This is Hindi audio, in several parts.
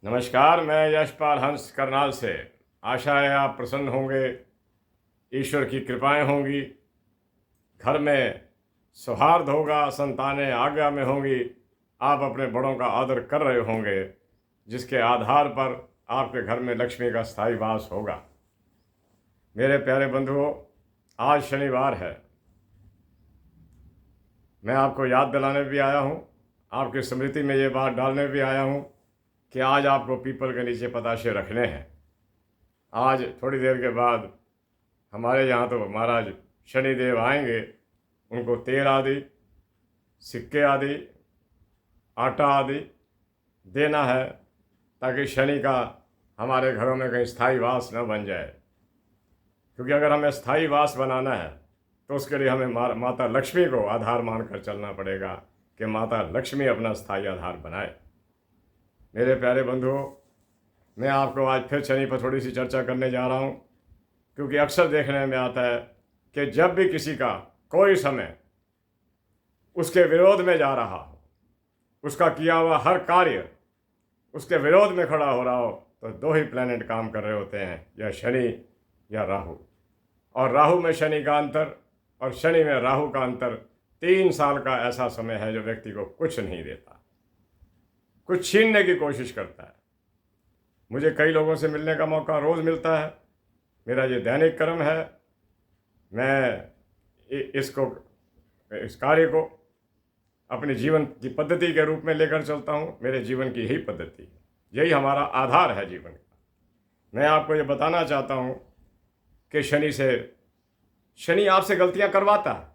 नमस्कार, मैं यशपाल हंस करनाल से। आशा है आप प्रसन्न होंगे, ईश्वर की कृपाएं होंगी, घर में सौहार्द होगा, संतानें आज्ञा में होंगी, आप अपने बड़ों का आदर कर रहे होंगे, जिसके आधार पर आपके घर में लक्ष्मी का स्थायी वास होगा। मेरे प्यारे बंधुओं, आज शनिवार है। मैं आपको याद दिलाने भी आया हूँ, आपकी स्मृति में ये बात डालने भी आया हूँ कि आज आपको पीपल के नीचे पताशे रखने हैं। आज थोड़ी देर के बाद हमारे यहाँ तो महाराज शनिदेव आएंगे, उनको तेल आदि, सिक्के आदि, आटा आदि देना है, ताकि शनि का हमारे घरों में कहीं स्थायी वास न बन जाए। क्योंकि अगर हमें स्थायी वास बनाना है तो उसके लिए हमें माता लक्ष्मी को आधार मानकर चलना पड़ेगा कि माता लक्ष्मी अपना स्थायी आधार बनाए। मेरे प्यारे बंधुओं, मैं आपको आज फिर शनि पर थोड़ी सी चर्चा करने जा रहा हूँ, क्योंकि अक्सर देखने में आता है कि जब भी किसी का कोई समय उसके विरोध में जा रहा हो, उसका किया हुआ हर कार्य उसके विरोध में खड़ा हो रहा हो, तो दो ही प्लैनेट काम कर रहे होते हैं, या शनि या राहु। और राहु में शनि का अंतर और शनि में राहु का अंतर 3 साल का ऐसा समय है जो व्यक्ति को कुछ नहीं देता, कुछ छीनने की कोशिश करता है। मुझे कई लोगों से मिलने का मौका रोज़ मिलता है, मेरा ये दैनिक कर्म है। मैं इस कार्य को अपने जीवन की पद्धति के रूप में लेकर चलता हूँ। मेरे जीवन की यही पद्धति है, यही हमारा आधार है जीवन का। मैं आपको ये बताना चाहता हूँ कि शनि आपसे गलतियाँ करवाता है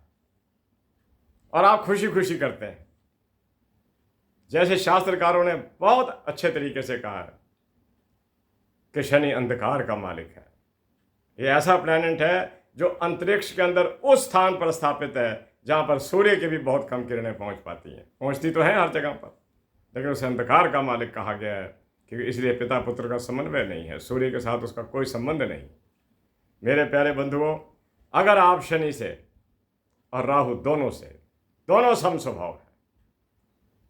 और आप खुशी खुशी करते हैं। जैसे शास्त्रकारों ने बहुत अच्छे तरीके से कहा है कि शनि अंधकार का मालिक है। ये ऐसा प्लैनेट है जो अंतरिक्ष के अंदर उस स्थान पर स्थापित है जहाँ पर सूर्य की भी बहुत कम किरणें पहुँच पाती हैं। पहुँचती तो हैं हर जगह पर, लेकिन उसे अंधकार का मालिक कहा गया है, क्योंकि इसलिए पिता पुत्र का समन्वय नहीं है, सूर्य के साथ उसका कोई संबंध नहीं। मेरे प्यारे बंधुओं, अगर आप शनि से और राहु दोनों सम स्वभाव है,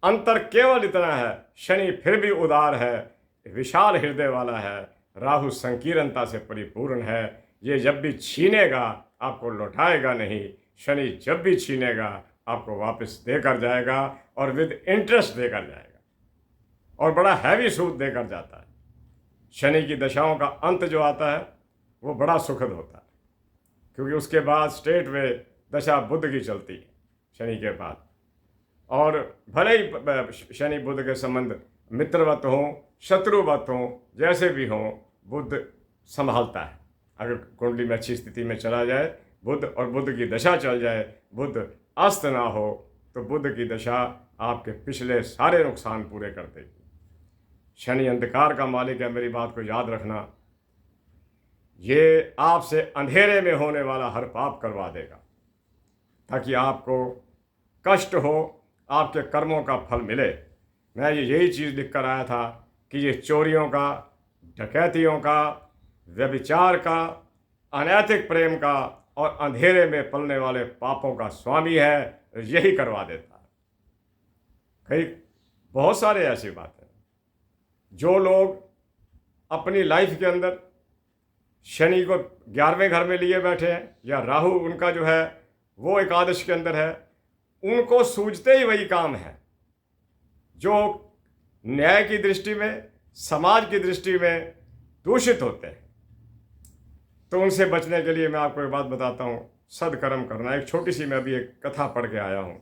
अंतर केवल इतना है, शनि फिर भी उदार है, विशाल हृदय वाला है, राहु संकीर्णता से परिपूर्ण है। ये जब भी छीनेगा आपको लौटाएगा नहीं, शनि जब भी छीनेगा आपको वापस देकर जाएगा, और विद इंटरेस्ट देकर जाएगा, और बड़ा हैवी सूद देकर जाता है। शनि की दशाओं का अंत जो आता है वो बड़ा सुखद होता है, क्योंकि उसके बाद स्टेट वे दशा बुध की चलती है शनि के बाद। और भले ही शनि बुध के संबंध मित्रवत हों, शत्रुवत हों, जैसे भी हों, बुध संभालता है। अगर कुंडली में अच्छी स्थिति में चला जाए बुध, और बुध की दशा चल जाए, बुध अस्त ना हो, तो बुध की दशा आपके पिछले सारे नुकसान पूरे कर देगी। शनि अंधकार का मालिक है, मेरी बात को याद रखना। ये आपसे अंधेरे में होने वाला हर पाप करवा देगा, ताकि आपको कष्ट हो, आपके कर्मों का फल मिले। मैं यही चीज़ लिख कर आया था कि ये चोरियों का, डकैतियों का, व्यभिचार का, अनैतिक प्रेम का और अंधेरे में पलने वाले पापों का स्वामी है, यही करवा देता है। कई बहुत सारे ऐसी बातें, जो लोग अपनी लाइफ के अंदर शनि को 11वें घर में लिए बैठे हैं, या राहु उनका जो है वो एकादश के अंदर है, उनको सूझते ही वही काम है जो न्याय की दृष्टि में, समाज की दृष्टि में दूषित होते हैं। तो उनसे बचने के लिए मैं आपको एक बात बताता हूँ, सदकर्म करना। एक छोटी सी मैं अभी एक कथा पढ़ के आया हूँ।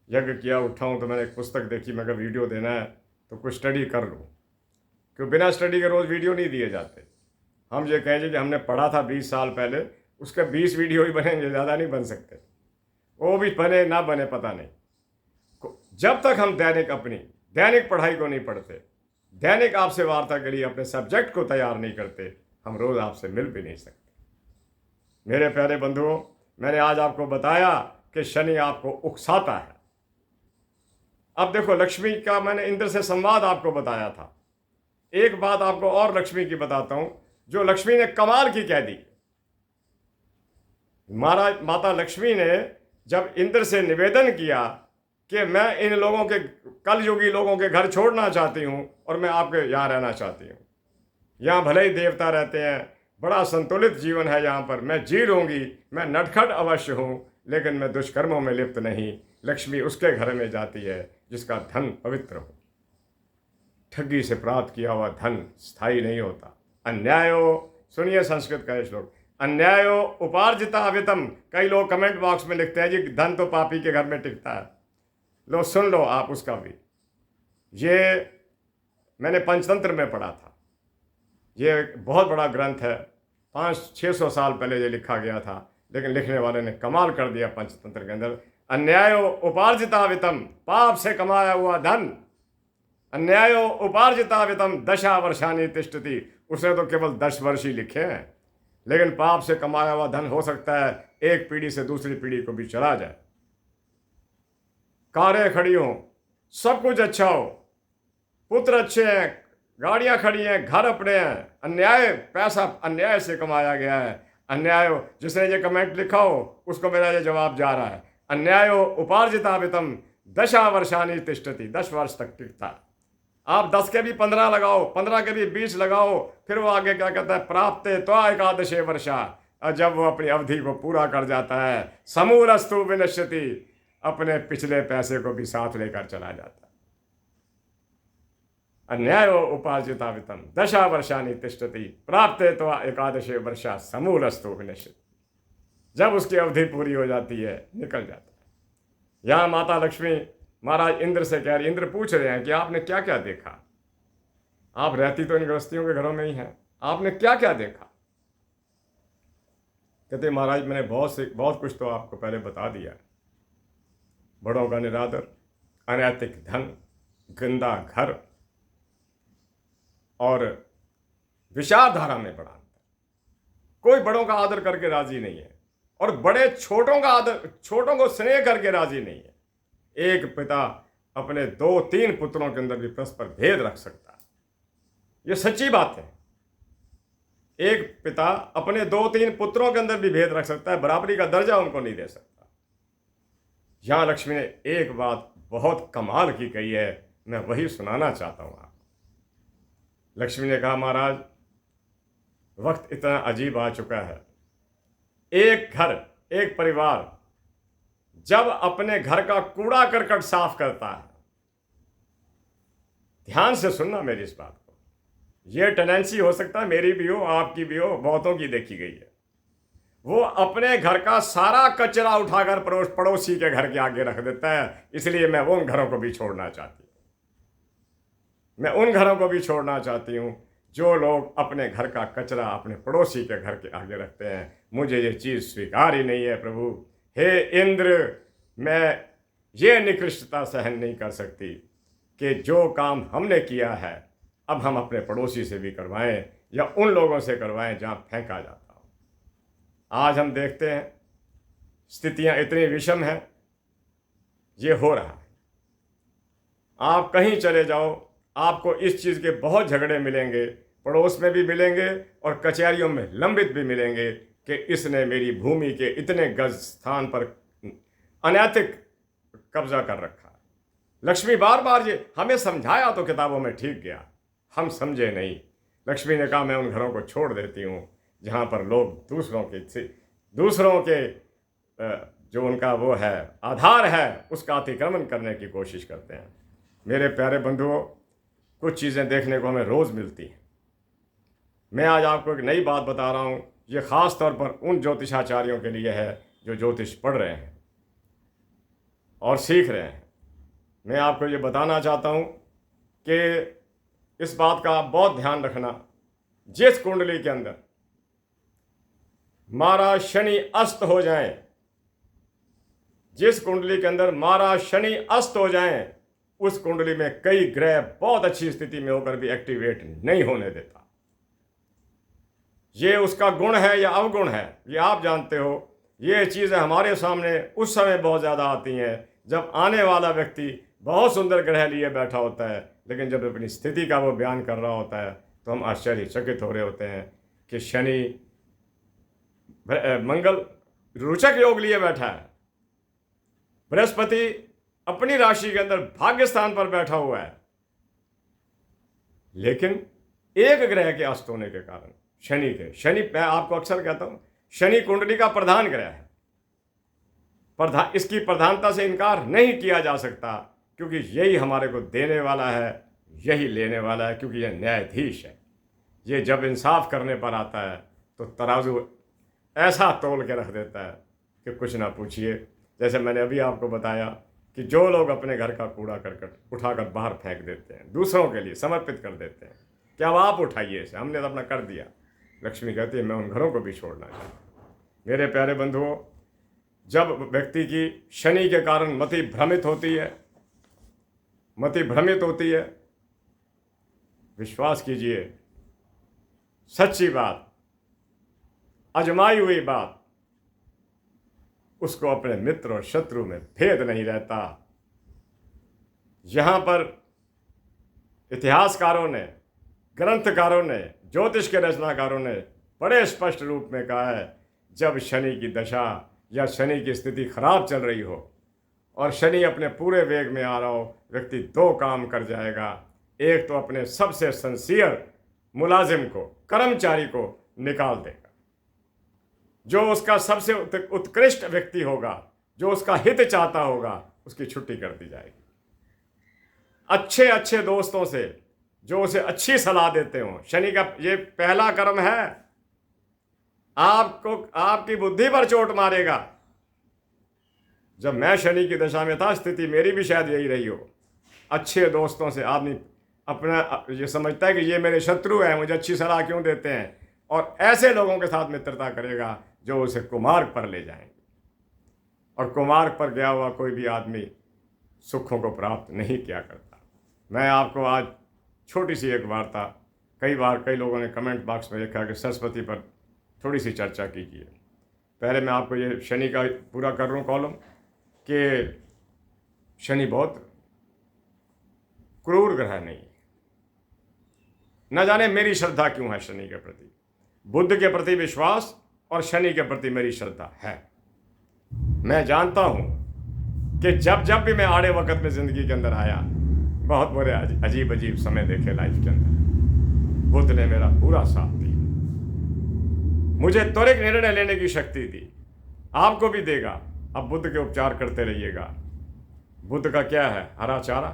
यज्ञ किया उठा हूँ तो मैंने एक पुस्तक देखी, मैं अगर वीडियो देना है तो कुछ स्टडी कर लूँ, क्योंकि बिना स्टडी के रोज़ वीडियो नहीं दिए जाते। हम ये कहेंगे कि हमने पढ़ा था 20 साल पहले, उसके 20 वीडियो ही बनेंगे, ज़्यादा नहीं बन सकते। वो भी बने ना बने पता नहीं। जब तक हम दैनिक पढ़ाई को नहीं पढ़ते, दैनिक आपसे वार्ता के लिए अपने सब्जेक्ट को तैयार नहीं करते, हम रोज़ आपसे मिल भी नहीं सकते। मेरे प्यारे बंधुओं, मैंने आज आपको बताया कि शनि आपको उकसाता है। अब देखो, लक्ष्मी का मैंने इंद्र से संवाद आपको बताया था। एक बात आपको और लक्ष्मी की बताता हूं, जो लक्ष्मी ने कमाल की कह दी। माता लक्ष्मी ने जब इंद्र से निवेदन किया कि मैं इन लोगों के कल युगी लोगों के घर छोड़ना चाहती हूँ और मैं आपके यहाँ रहना चाहती हूँ। यहाँ भले ही देवता रहते हैं, बड़ा संतुलित जीवन है यहाँ पर, मैं जी लूँगी, मैं नटखट अवश्य हूँ, लेकिन मैं दुष्कर्मों में लिप्त नहीं। लक्ष्मी उसके घर में जाती है जिसका धन पवित्र हो। ठगी से प्राप्त किया हुआ धन स्थायी नहीं होता। अन्यायो, सुनिए संस्कृत का ये श्लोक, अन्यायो उपार्जिता वित्तम। कई लोग कमेंट बॉक्स में लिखते हैं जी धन तो पापी के घर में टिकता है। लो सुन लो आप उसका भी। ये मैंने पंचतंत्र में पढ़ा था। ये बहुत बड़ा ग्रंथ है, 500-600 साल पहले ये लिखा गया था, लेकिन लिखने वाले ने कमाल कर दिया पंचतंत्र के अंदर। अन्यायो उपार्जिता वित्तम, पाप से कमाया हुआ धन। अन्यायो उपार्जिता वित्तम 10 वर्षानि तिष्ठति। उसने तो केवल 10 वर्ष ही लिखे हैं, लेकिन पाप से कमाया हुआ धन हो सकता है एक पीढ़ी से दूसरी पीढ़ी को भी चला जाए। कारें खड़ी हों, सब कुछ अच्छा हो, पुत्र अच्छे हैं, गाड़ियां खड़ी हैं, घर अपने हैं, अन्याय, पैसा अन्याय से कमाया गया है। अन्याय, जिसने ये कमेंट लिखा हो उसको मेरा ये जवाब जा रहा है। अन्यायो उपार्जिता वित्तम 10 वर्षानि तिष्ठति, 10 वर्ष तक टिकता है। आप 10 के भी 15 लगाओ, 15 के भी 20 लगाओ, फिर वो आगे क्या कहता है, प्राप्ते त्वा एकादशे वर्षा। और जब वो अपनी अवधि को पूरा कर जाता है, समूलस्तु विनश्यति, अपने पिछले पैसे को भी साथ लेकर चला जाता है। अन्यायो उपार्जिता वित्तम 10 वर्षानि तिष्ठति, प्राप्ते त्वा एकादशे वर्षा, समूलस्तु विनश्यति। जब उसकी अवधि पूरी हो जाती है, निकल जाता है। यहाँ माता लक्ष्मी महाराज इंद्र से कह रही, इंद्र पूछ रहे हैं कि आपने क्या क्या देखा। आप रहती तो इन गृहस्थियों के घरों में ही हैं, आपने क्या क्या देखा। कहते महाराज मैंने बहुत कुछ तो आपको पहले बता दिया। बड़ों का निरादर, अनैतिक धन, गंदा घर और विचारधारा में बड़ा अंतर। कोई बड़ों का आदर करके राजी नहीं है और बड़े छोटों का आदर, छोटों को स्नेह करके राजी नहीं है। एक पिता अपने 2-3 पुत्रों के अंदर भी परस्पर भेद रख सकता है, ये सच्ची बात है। एक पिता अपने 2-3 पुत्रों के अंदर भी भेद रख सकता है, बराबरी का दर्जा उनको नहीं दे सकता। यहां लक्ष्मी ने एक बात बहुत कमाल की कही है, मैं वही सुनाना चाहता हूं आपको। लक्ष्मी ने कहा महाराज वक्त इतना अजीब आ चुका है, एक घर, एक परिवार जब अपने घर का कूड़ा करकट साफ करता है, ध्यान से सुनना मेरी इस बात को, यह टेंडेंसी हो सकता है मेरी भी हो, आपकी भी हो, बहुतों की देखी गई है। वो अपने घर का सारा कचरा उठाकर पड़ोसी के घर के आगे रख देता है। इसलिए मैं उन घरों को भी छोड़ना चाहती हूँ, मैं उन घरों को भी छोड़ना चाहती हूँ जो लोग अपने घर का कचरा अपने पड़ोसी के घर के आगे रखते हैं। मुझे ये चीज़ स्वीकार ही नहीं है प्रभु। हे इंद्र, मैं ये निकृष्टता सहन नहीं कर सकती कि जो काम हमने किया है अब हम अपने पड़ोसी से भी करवाएं या उन लोगों से करवाएं जहाँ फेंका जाता हो। आज हम देखते हैं स्थितियाँ इतनी विषम हैं, ये हो रहा है। आप कहीं चले जाओ, आपको इस चीज़ के बहुत झगड़े मिलेंगे, पड़ोस में भी मिलेंगे और कचहरियों में लंबित भी मिलेंगे कि इसने मेरी भूमि के इतने गज स्थान पर अनैतिक कब्जा कर रखा है। लक्ष्मी बार बार ये हमें समझाया तो किताबों में ठीक गया, हम समझे नहीं। लक्ष्मी ने कहा मैं उन घरों को छोड़ देती हूँ जहाँ पर लोग दूसरों के जो उनका वो है आधार है उसका अतिक्रमण करने की कोशिश करते हैं। मेरे प्यारे बंधुओं, कुछ चीज़ें देखने को हमें रोज़ मिलती हैं। मैं आज आपको एक नई बात बता रहा हूँ, ये ख़ास तौर पर उन ज्योतिषाचार्यों के लिए है जो ज्योतिष पढ़ रहे हैं और सीख रहे हैं। मैं आपको ये बताना चाहता हूँ कि इस बात का बहुत ध्यान रखना, जिस कुंडली के अंदर मारा शनि अस्त हो जाए, जिस कुंडली के अंदर मारा शनि अस्त हो जाए, उस कुंडली में कई ग्रह बहुत अच्छी स्थिति में होकर भी एक्टिवेट नहीं होने देता। ये उसका गुण है या अवगुण है, ये आप जानते हो। ये चीज़ें हमारे सामने उस समय बहुत ज़्यादा आती हैं जब आने वाला व्यक्ति बहुत सुंदर ग्रह लिए बैठा होता है, लेकिन जब अपनी स्थिति का वो बयान कर रहा होता है तो हम आश्चर्यचकित हो रहे होते हैं कि शनि मंगल रोचक योग लिए बैठा है, बृहस्पति अपनी राशि के अंदर भाग्य स्थान पर बैठा हुआ है, लेकिन एक ग्रह के अस्त होने के कारण शनि, मैं आपको अक्सर कहता हूं, शनि कुंडली का प्रधान ग्रह है। इसकी प्रधानता से इनकार नहीं किया जा सकता, क्योंकि यही हमारे को देने वाला है, यही लेने वाला है, क्योंकि यह न्यायाधीश है। ये जब इंसाफ करने पर आता है तो तराजू ऐसा तोल के रख देता है कि कुछ ना पूछिए। जैसे मैंने अभी आपको बताया कि जो लोग अपने घर का कूड़ा करकट उठाकर बाहर फेंक देते हैं, दूसरों के लिए समर्पित कर देते हैं, क्या अब आप उठाइए इसे, हमने तो अपना कर दिया। लक्ष्मी कहती है मैं उन घरों को भी छोड़ना चाहता हूँ। मेरे प्यारे बंधुओं, जब व्यक्ति की शनि के कारण मति भ्रमित होती है, विश्वास कीजिए, सच्ची बात, अजमाई हुई बात, उसको अपने मित्र और शत्रु में भेद नहीं रहता। यहां पर इतिहासकारों ने, ग्रंथकारों ने, ज्योतिष के रचनाकारों ने बड़े स्पष्ट रूप में कहा है, जब शनि की दशा या शनि की स्थिति खराब चल रही हो और शनि अपने पूरे वेग में आ रहा हो, व्यक्ति दो काम कर जाएगा। एक तो अपने सबसे सिंसियर मुलाजिम को, कर्मचारी को निकाल देगा। जो उसका सबसे उत्कृष्ट व्यक्ति होगा, जो उसका हित चाहता होगा, उसकी छुट्टी कर दी जाएगी। अच्छे अच्छे दोस्तों से जो उसे अच्छी सलाह देते हो, शनि का ये पहला कर्म है, आपको आपकी बुद्धि पर चोट मारेगा। जब मैं शनि की दशा में था, स्थिति मेरी भी शायद यही रही हो। अच्छे दोस्तों से आदमी अपना ये समझता है कि ये मेरे शत्रु हैं, मुझे अच्छी सलाह क्यों देते हैं, और ऐसे लोगों के साथ मित्रता करेगा जो उसे कुमार्ग पर ले जाएंगे। और कुमार्ग पर गया हुआ कोई भी आदमी सुखों को प्राप्त नहीं किया करता। मैं आपको आज छोटी सी एक वार्ता, कई लोगों ने कमेंट बॉक्स में लिखा कि सरस्वती पर थोड़ी सी चर्चा कीजिए। पहले मैं आपको ये शनि का पूरा कर रहा हूँ कॉलम कि शनि बहुत क्रूर ग्रह नहीं है। न जाने मेरी श्रद्धा क्यों है शनि के प्रति, बुध के प्रति विश्वास और शनि के प्रति मेरी श्रद्धा है। मैं जानता हूं कि जब भी मैं आड़े वक्त में जिंदगी के अंदर आया, बहुत बुरे अजीब समय देखे लाइफ के अंदर, बुध ने मेरा पूरा साथ दिया, मुझे त्वरित निर्णय लेने की शक्ति दी। आपको भी देगा। अब बुध के उपचार करते रहिएगा। बुध का क्या है, हरा चारा,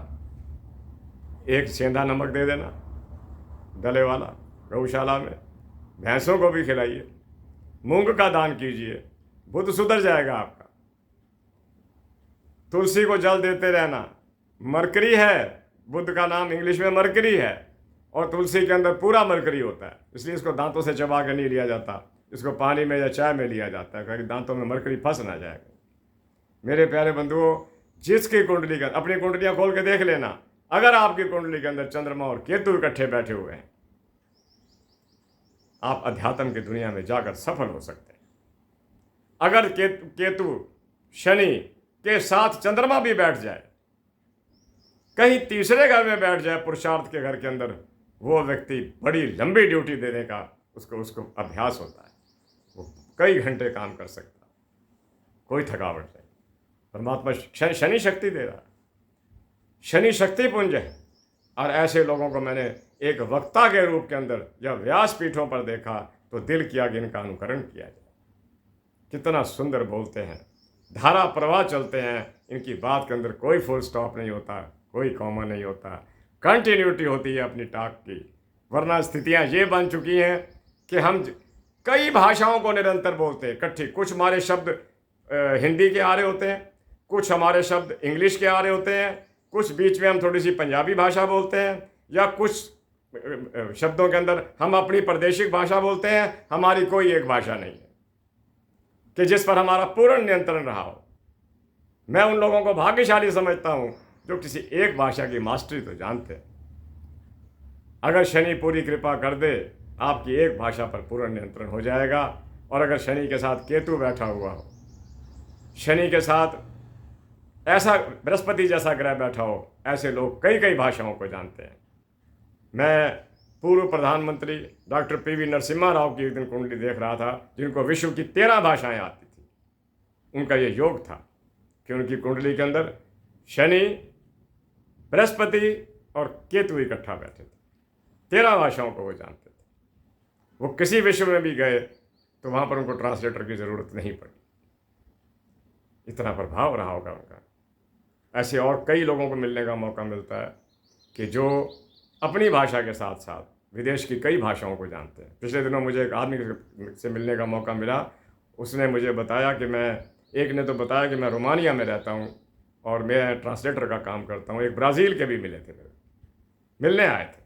एक सेंधा नमक दे देना डले वाला, गौशाला में भैंसों को भी खिलाइए, मूंग का दान कीजिए, बुध सुधर जाएगा आपका। तुलसी को जल देते रहना। मरकरी है, बुध का नाम इंग्लिश में मरकरी है, और तुलसी के अंदर पूरा मरकरी होता है, इसलिए इसको दांतों से चबा के नहीं लिया जाता, इसको पानी में या चाय में लिया जाता है, क्योंकि दांतों में मरकरी फंस ना जाएगा। मेरे प्यारे बंधुओं, जिसकी कुंडली का, अपनी कुंडलियां खोल के देख लेना, अगर आपकी कुंडली के अंदर चंद्रमा और केतु इकट्ठे बैठे हुए हैं, आप अध्यात्म की दुनिया में जाकर सफल हो सकते हैं। अगर केतु शनि के साथ चंद्रमा भी बैठ जाए, कहीं तीसरे घर में बैठ जाए पुरुषार्थ के घर के अंदर, वो व्यक्ति बड़ी लंबी ड्यूटी देने का उसको अभ्यास होता है। वो कई घंटे काम कर सकता, कोई थकावट नहीं। परमात्मा शनि शक्ति दे रहा है, शनि शक्ति पुंज है। और ऐसे लोगों को मैंने एक वक्ता के रूप के अंदर जब व्यासपीठों पर देखा तो दिल किया कि इनका अनुकरण किया जाए। कितना सुंदर बोलते हैं, धारा प्रवाह चलते हैं, इनकी बात के अंदर कोई फुल स्टॉप नहीं होता, कोई कॉमा नहीं होता, कंटिन्यूटी होती है अपनी टाक की। वरना स्थितियां ये बन चुकी हैं कि हम कई भाषाओं को निरंतर बोलते हैं इकट्ठी। कुछ हमारे शब्द हिंदी के आ रहे होते हैं, कुछ हमारे शब्द इंग्लिश के आ रहे होते हैं, कुछ बीच में हम थोड़ी सी पंजाबी भाषा बोलते हैं, या कुछ शब्दों के अंदर हम अपनी प्रादेशिक भाषा बोलते हैं। हमारी कोई एक भाषा नहीं है कि जिस पर हमारा पूर्ण नियंत्रण रहा हो। मैं उन लोगों को भाग्यशाली समझता हूं जो किसी एक भाषा की मास्टरी तो जानते हैं। अगर शनि पूरी कृपा कर दे, आपकी एक भाषा पर पूर्ण नियंत्रण हो जाएगा। और अगर शनि के साथ केतु बैठा हुआ हो, शनि के साथ ऐसा बृहस्पति जैसा ग्रह बैठा हो, ऐसे लोग कई भाषाओं को जानते हैं। मैं पूर्व प्रधानमंत्री डॉक्टर पीवी नरसिम्हा राव की एक दिन कुंडली देख रहा था, जिनको विश्व की 13 भाषाएं आती थी। उनका ये योग था कि उनकी कुंडली के अंदर शनि, बृहस्पति और केतु इकट्ठा बैठे थे। 13 भाषाओं को वो जानते थे। वो किसी विश्व में भी गए तो वहाँ पर उनको ट्रांसलेटर की ज़रूरत नहीं पड़ी। इतना प्रभाव रहा होगा उनका। ऐसे और कई लोगों को मिलने का मौका मिलता है कि जो अपनी भाषा के साथ साथ विदेश की कई भाषाओं को जानते हैं। पिछले दिनों मुझे एक आदमी से मिलने का मौका मिला। उसने मुझे बताया कि एक ने तो बताया कि मैं रोमानिया में रहता हूँ और मैं ट्रांसलेटर का काम करता हूँ। एक ब्राज़ील के भी मिले थे, मिलने आए थे।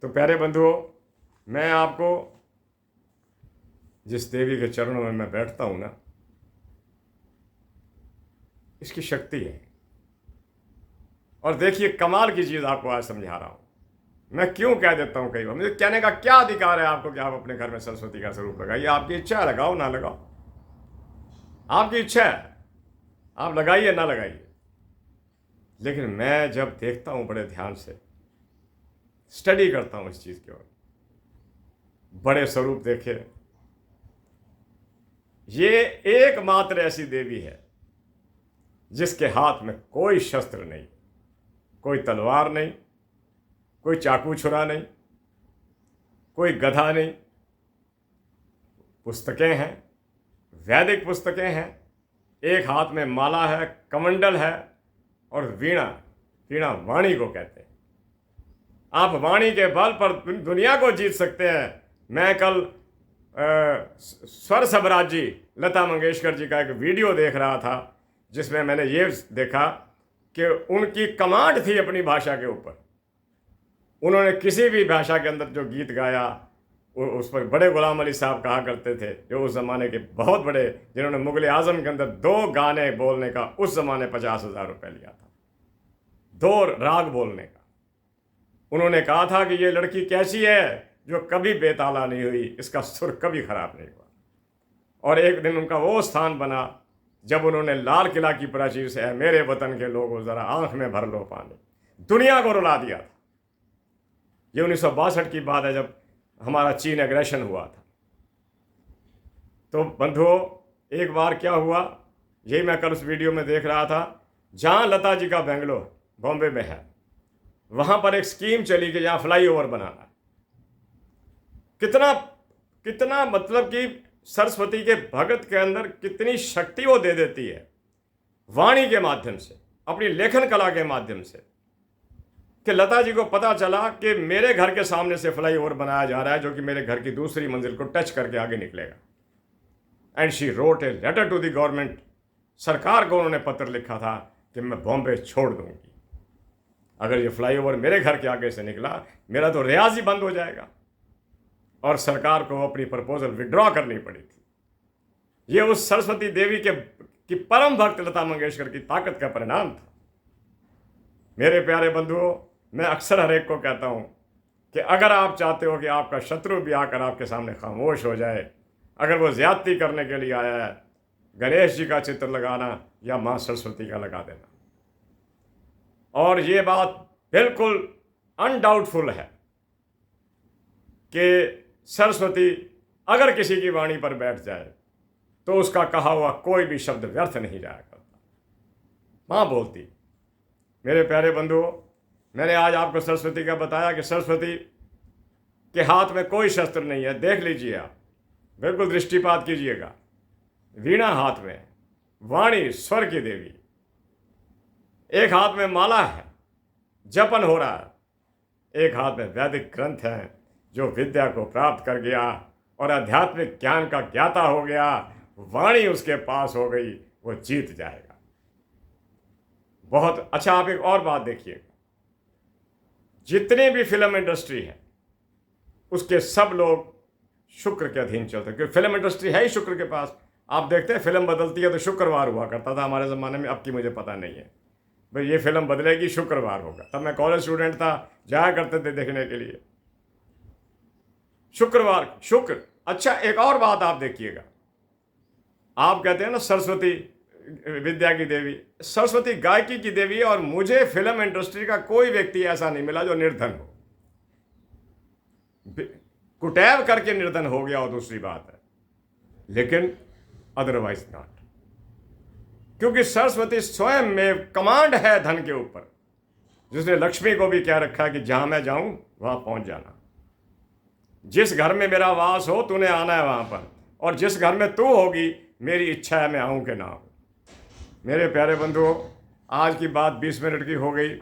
तो प्यारे बंधुओं, मैं आपको जिस देवी के चरणों में मैं बैठता हूँ ना, इसकी शक्ति है। और देखिए, कमाल की चीज़ आपको आज समझा रहा हूँ। मैं क्यों कह देता हूँ कई बार, मुझे कहने का क्या अधिकार है आपको कि आप अपने घर में सरस्वती का स्वरूप लगाइए। आपकी इच्छा है, लगाओ ना लगाओ, आपकी इच्छा है, आप लगाइए ना लगाइए। लेकिन मैं जब देखता हूँ बड़े ध्यान से स्टडी करता हूँ इस चीज़ की ओर, बड़े स्वरूप देखे, ये एकमात्र ऐसी देवी है जिसके हाथ में कोई शस्त्र नहीं, कोई तलवार नहीं, कोई चाकू छुरा नहीं, कोई गधा नहीं। पुस्तकें हैं, वैदिक पुस्तकें हैं। एक हाथ में माला है, कमंडल है और वीणा। वीणा वाणी को कहते हैं। आप वाणी के बल पर दुनिया को जीत सकते हैं। मैं कल स्वर सम्राट जी लता मंगेशकर जी का एक वीडियो देख रहा था जिसमें मैंने ये देखा कि उनकी कमांड थी अपनी भाषा के ऊपर। उन्होंने किसी भी भाषा के अंदर जो गीत गाया, उस पर बड़े गुलाम अली साहब कहा करते थे, जो उस ज़माने के बहुत बड़े, जिन्होंने मुगल आज़म के अंदर 2 गाने बोलने का उस ज़माने 50,000 रुपये लिया था, 2 राग बोलने का। उन्होंने कहा था कि ये लड़की कैसी है जो कभी बेताला नहीं हुई, इसका सुर कभी खराब नहीं हुआ। और एक दिन उनका वो स्थान बना जब उन्होंने लाल किला की प्राचीर से "है मेरे वतन के लोगों ज़रा आंख में भर लो पानी", दुनिया को रुला दिया था। ये 1962 की बात है जब हमारा चीन एग्रेशन हुआ था। तो बंधुओं, एक बार क्या हुआ, यही मैं कल उस वीडियो में देख रहा था, जहाँ लता जी का बेंगलोर बॉम्बे में है, वहाँ पर एक स्कीम चली कि यहाँ फ्लाईओवर बनाना है। कितना मतलब कि सरस्वती के भगत के अंदर कितनी शक्ति वो दे देती है वाणी के माध्यम से, अपनी लेखन कला के माध्यम से, कि लता जी को पता चला कि मेरे घर के सामने से फ्लाईओवर बनाया जा रहा है जो कि मेरे घर की दूसरी मंजिल को टच करके आगे निकलेगा। And she wrote a letter to the government. सरकार को उन्होंने पत्र लिखा था कि मैं बॉम्बे छोड़ दूंगी, अगर ये फ्लाईओवर मेरे घर के आगे से निकला मेरा तो रियाज ही बंद हो जाएगा। और सरकार को अपनी प्रपोजल विड्रॉ करनी पड़ी थी। ये उस सरस्वती देवी की परम भक्त लता मंगेशकर की ताकत का परिणाम था। मेरे प्यारे बंधुओं, मैं अक्सर हर एक को कहता हूँ कि अगर आप चाहते हो कि आपका शत्रु भी आकर आपके सामने खामोश हो जाए, अगर वो ज्यादती करने के लिए आया है, गणेश जी का चित्र लगाना या माँ सरस्वती का लगा देना। और ये बात बिल्कुल अनडाउटफुल है कि सरस्वती अगर किसी की वाणी पर बैठ जाए तो उसका कहा हुआ कोई भी शब्द व्यर्थ नहीं जाया करता। माँ बोलती। मेरे प्यारे बंधुओं, मैंने आज आपको सरस्वती का बताया कि सरस्वती के हाथ में कोई शस्त्र नहीं है। देख लीजिए, आप बिल्कुल दृष्टिपात कीजिएगा। वीणा हाथ में, वाणी स्वर की देवी, एक हाथ में माला है, जपन हो रहा है, एक हाथ में वैदिक ग्रंथ है। जो विद्या को प्राप्त कर गया और आध्यात्मिक ज्ञान का ज्ञाता हो गया, वाणी उसके पास हो गई, वो जीत जाएगा। बहुत अच्छा। आप एक और बात देखिएगा, जितनी भी फिल्म इंडस्ट्री है उसके सब लोग शुक्र के अधीन चलते हैं, क्योंकि फिल्म इंडस्ट्री है ही शुक्र के पास। आप देखते हैं फिल्म बदलती है तो शुक्रवार हुआ करता था हमारे ज़माने में, अब की मुझे पता नहीं है। भाई ये फिल्म बदलेगी, शुक्रवार होगा। तब मैं कॉलेज स्टूडेंट था, जाया करते थे देखने के लिए, शुक्रवार शुक्र। अच्छा, एक और बात आप देखिएगा, आप कहते हैं ना सरस्वती विद्या की देवी, सरस्वती गायकी की देवी है। और मुझे फिल्म इंडस्ट्री का कोई व्यक्ति ऐसा नहीं मिला जो निर्धन हो। कुटैब करके निर्धन हो गया और दूसरी बात है, लेकिन अदरवाइज नॉट। क्योंकि सरस्वती स्वयं में कमांड है धन के ऊपर, जिसने लक्ष्मी को भी क्या रखा कि जहां मैं जाऊं वहां पहुंच जाना। जिस घर में मेरा वास हो तूने आना है वहां पर, और जिस घर में तू होगी मेरी इच्छा है मैं आऊं कि ना आऊं। मेरे प्यारे बंधुओं, आज की बात 20 मिनट की हो गई।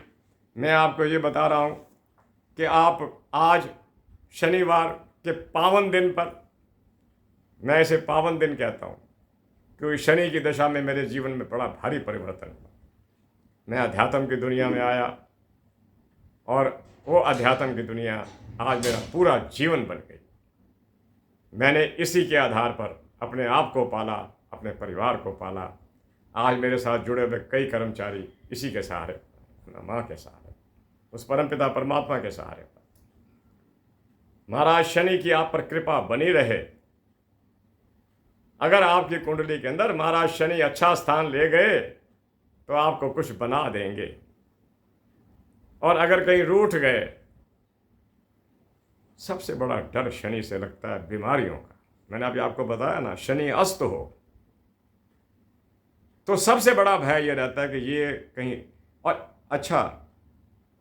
मैं आपको ये बता रहा हूं कि आप आज शनिवार के पावन दिन पर, मैं इसे पावन दिन कहता हूं क्योंकि शनि की दशा में मेरे जीवन में बड़ा भारी परिवर्तन हुआ। मैं अध्यात्म की दुनिया में आया और वो अध्यात्म की दुनिया आज मेरा पूरा जीवन बन गई। मैंने इसी के आधार पर अपने आप को पाला, अपने परिवार को पाला। आज मेरे साथ जुड़े हुए कई कर्मचारी इसी के सहारे, अपना माँ के सहारे, उस परमपिता परमात्मा के सहारे पर। महाराज शनि की आप पर कृपा बनी रहे। अगर आपकी कुंडली के अंदर महाराज शनि अच्छा स्थान ले गए तो आपको कुछ बना देंगे, और अगर कहीं रूठ गए, सबसे बड़ा डर शनि से लगता है बीमारियों का। मैंने अभी आपको बताया ना, शनि अस्त हो तो सबसे बड़ा भय ये रहता है कि ये कहीं, और अच्छा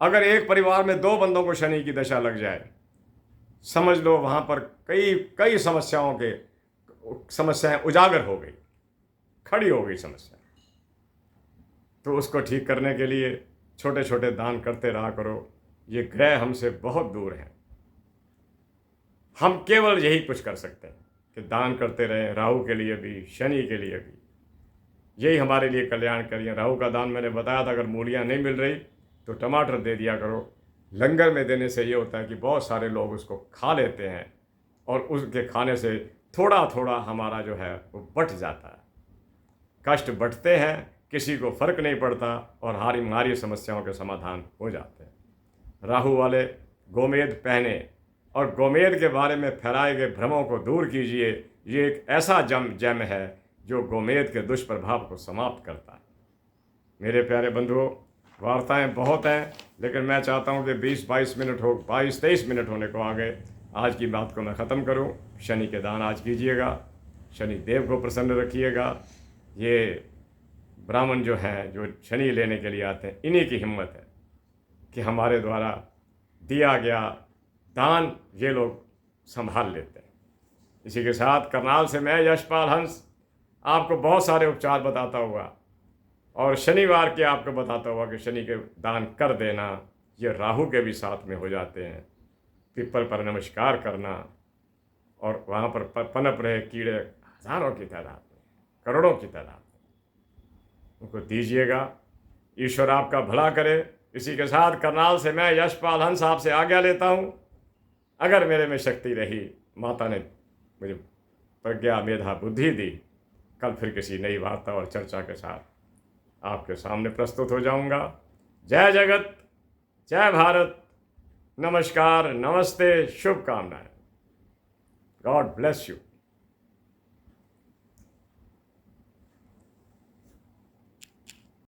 अगर एक परिवार में 2 बंदों को शनि की दशा लग जाए, समझ लो वहां पर कई समस्याएं उजागर हो गई, खड़ी हो गई समस्या। तो उसको ठीक करने के लिए छोटे छोटे दान करते रहा करो। ये ग्रह हमसे बहुत दूर हैं, हम केवल यही कुछ कर सकते हैं कि दान करते रहें, राहु के लिए भी, शनि के लिए भी। यही हमारे लिए कल्याण करिए। राहु का दान मैंने बताया था, अगर मूलियाँ नहीं मिल रही तो टमाटर दे दिया करो। लंगर में देने से ये होता है कि बहुत सारे लोग उसको खा लेते हैं, और उसके खाने से थोड़ा थोड़ा हमारा जो है वो बट जाता है, कष्ट बटते हैं, किसी को फर्क नहीं पड़ता, और हमारी समस्याओं के समाधान हो जाते हैं। राहु वाले गोमेद पहने और गोमेद के बारे में फैलाए गए भ्रमों को दूर कीजिए। ये एक ऐसा जम है जो गोमेद के दुष्प्रभाव को समाप्त करता है। मेरे प्यारे बंधुओं, वार्ताएं बहुत हैं, लेकिन मैं चाहता हूं कि 20-22 मिनट हो, 22-23 मिनट होने को आ गए। आज की बात को मैं ख़त्म करूं। शनि के दान आज कीजिएगा, शनि देव को प्रसन्न रखिएगा। ये ब्राह्मण जो हैं, जो शनि लेने के लिए आते हैं, इन्हीं की हिम्मत है कि हमारे द्वारा दिया गया दान ये लोग संभाल लेते हैं। इसी के साथ करनाल से मैं यशपाल हंस आपको बहुत सारे उपचार बताता हुआ, और शनिवार के आपको बताता हुआ कि शनि के दान कर देना, ये राहु के भी साथ में हो जाते हैं। पीपल पर नमस्कार करना, और वहाँ पर पनप रहे कीड़े हज़ारों की तादाद में, करोड़ों की तादाद में, उनको दीजिएगा। ईश्वर आपका भला करे। इसी के साथ करनाल से मैं यशपाल हंस आपसे आज्ञा लेता हूँ। अगर मेरे में शक्ति रही, माता ने मुझे प्रज्ञा, मेधा, बुद्धि दी, कल फिर किसी नई वार्ता और चर्चा के साथ आपके सामने प्रस्तुत हो जाऊंगा। जय जगत, जय भारत, नमस्कार, नमस्ते, शुभकामनाएं। God bless you.